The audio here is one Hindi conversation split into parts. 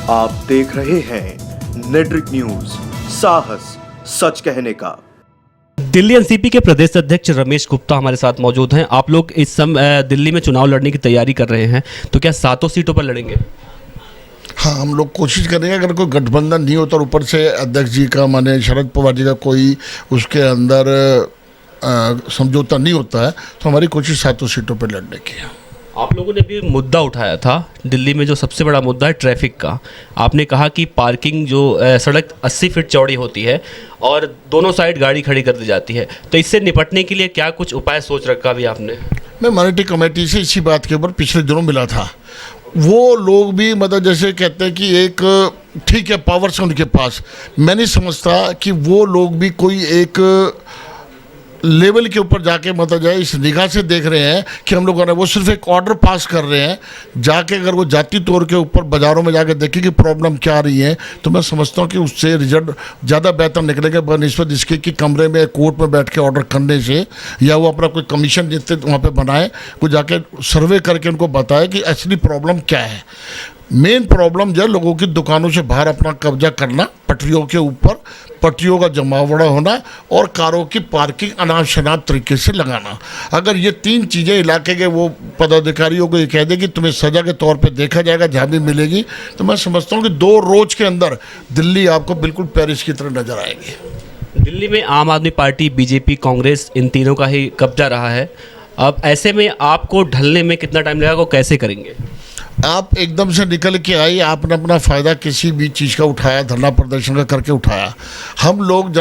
आप देख रहे हैं नेट्रिक न्यूज, साहस सच कहने का। दिल्ली एनसीपी के प्रदेश अध्यक्ष रमेश गुप्ता हमारे साथ मौजूद हैं। आप लोग इस समय दिल्ली में चुनाव लड़ने की तैयारी कर रहे हैं, तो क्या 7 सीटों पर लड़ेंगे? हाँ, हम लोग कोशिश करेंगे। अगर कोई गठबंधन नहीं होता और ऊपर से अध्यक्ष जी का माने शरद पवार जी का कोई उसके अंदर समझौता नहीं होता है तो हमारी कोशिश 7 सीटों पर लड़ने की है। आप लोगों ने भी मुद्दा उठाया था दिल्ली में, जो सबसे बड़ा मुद्दा है ट्रैफिक का। आपने कहा कि पार्किंग जो सड़क 80 फीट चौड़ी होती है और दोनों साइड गाड़ी खड़ी कर दी जाती है, तो इससे निपटने के लिए क्या कुछ उपाय सोच रखा भी आपने? मैं मॉनिटरिंग कमेटी से इसी बात के ऊपर पिछले दिनों मिला था। वो लोग भी मतलब जैसे कहते हैं कि एक ठीक है पावर्स है उनके पास, मैं नहीं समझता कि वो लोग भी कोई एक लेवल के ऊपर जाके मतलब जाए इस निगाह से देख रहे हैं कि हम लोगों ने वो सिर्फ एक ऑर्डर पास कर रहे हैं। जाके अगर वो जाति तौर के ऊपर बाज़ारों में जाके देखें कि प्रॉब्लम क्या आ रही है, तो मैं समझता हूँ कि उससे रिजल्ट ज़्यादा बेहतर निकलेगा बनस्बत इसके कि कमरे में कोर्ट में बैठ के ऑर्डर करने से, या वो अपना कोई कमीशन जितने वहाँ पर बनाए, वो जाके सर्वे करके उनको बताए कि असली प्रॉब्लम क्या है। मेन प्रॉब्लम जो है लोगों की दुकानों से बाहर अपना कब्जा करना, पटरियों के ऊपर पटरियों का जमावड़ा होना और कारों की पार्किंग अनाप शनाप तरीके से लगाना। अगर ये 3 चीज़ें इलाके के वो पदाधिकारियों को ये कह दे कि तुम्हें सज़ा के तौर पे देखा जाएगा, जहाँ भी मिलेगी, तो मैं समझता हूँ कि 2 रोज़ के अंदर दिल्ली आपको बिल्कुल पेरिस की तरह नज़र आएगी। दिल्ली में आम आदमी पार्टी, बीजेपी, कांग्रेस, इन तीनों का ही कब्जा रहा है। अब ऐसे में आपको ढलने में कितना टाइम लगेगा, कैसे करेंगे? आप एकदम से निकल के आई, आपने अपना फ़ायदा किसी भी चीज़ का उठाया, धरना प्रदर्शन का करके उठाया। हम लोग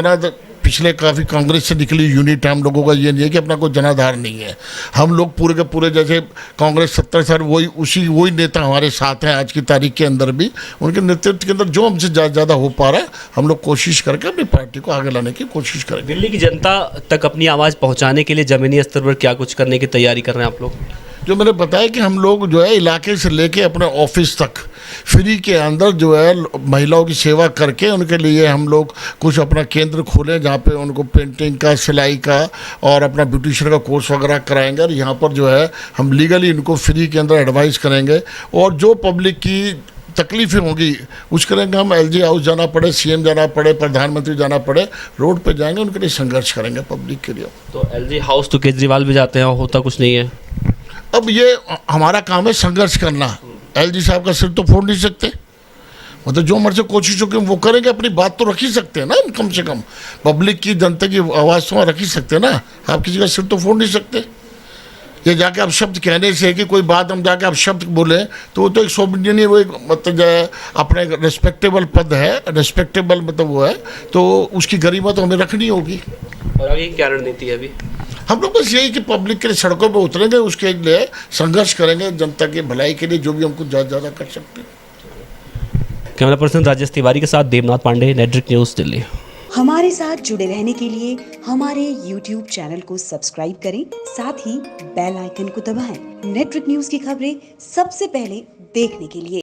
पिछले काफ़ी कांग्रेस से निकली यूनिट है, हम लोगों का ये नहीं है कि अपना कोई जनाधार नहीं है। हम लोग पूरे के पूरे जैसे कांग्रेस 70 साल वही नेता हमारे साथ हैं आज की तारीख के अंदर भी। उनके नेतृत्व के अंदर जो हमसे ज़्यादा हो पा रहा है, हम लोग कोशिश करके अपनी पार्टी को आगे लाने की कोशिश करेंगे। दिल्ली की जनता तक अपनी आवाज़ पहुँचाने के लिए ज़मीनी स्तर पर क्या कुछ करने की तैयारी कर रहे हैं आप लोग? जो मैंने बताया कि हम लोग जो है इलाके से लेके अपने ऑफिस तक फ्री के अंदर जो है महिलाओं की सेवा करके उनके लिए हम लोग कुछ अपना केंद्र खोलें, जहाँ पे उनको पेंटिंग का, सिलाई का और अपना ब्यूटिशियन का कोर्स वगैरह कराएंगे। और यहाँ पर जो है हम लीगली इनको फ्री के अंदर एडवाइस करेंगे और जो पब्लिक की तकलीफ़ें होंगी उसके लिए हम LG हाउस जाना पड़े, CM जाना पड़े, प्रधानमंत्री जाना पड़े, रोड पे जाएंगे, उनके लिए संघर्ष करेंगे पब्लिक के लिए। तो LG हाउस तो केजरीवाल भी जाते हैं, होता कुछ नहीं है। अब ये हमारा काम है संघर्ष करना। LG साहब का सिर तो फोड़ नहीं सकते, मतलब जो हमारे से कोशिश होगी वो करेंगे। अपनी बात तो रख ही सकते हैं ना, कम से कम पब्लिक की, जनता की आवाज़ तो रख ही सकते हैं ना। आप किसी का सिर तो फोड़ नहीं सकते। ये जाके आप शब्द कहने से कि कोई बात हम जाके आप शब्द बोले तो वो तो एक सोबिडियन ही, वो एक मतलब जो है अपना एक रिस्पेक्टेबल पद है, रिस्पेक्टेबल मतलब वो है, तो उसकी गरिमा तो हमें रखनी होगी। और आगे क्या रणनीति है अभी? हम लोग बस यही कि पब्लिक के लिए सड़कों पर उतरेंगे, उसके लिए संघर्ष करेंगे, जनता की भलाई के लिए जो भी हमको ज़्यादा कर सकते हैं। कैमरा पर्सन राजेश तिवारी के साथ देवनाथ पांडे, नेट्रिक न्यूज़, दिल्ली। हमारे साथ जुड़े रहने के लिए हमारे YouTube चैनल को सब्सक्राइब करें, साथ ही बेल आइकन को दबाएं। नेट्रिक न्यूज़ की खबरें सबसे पहले देखने के लिए।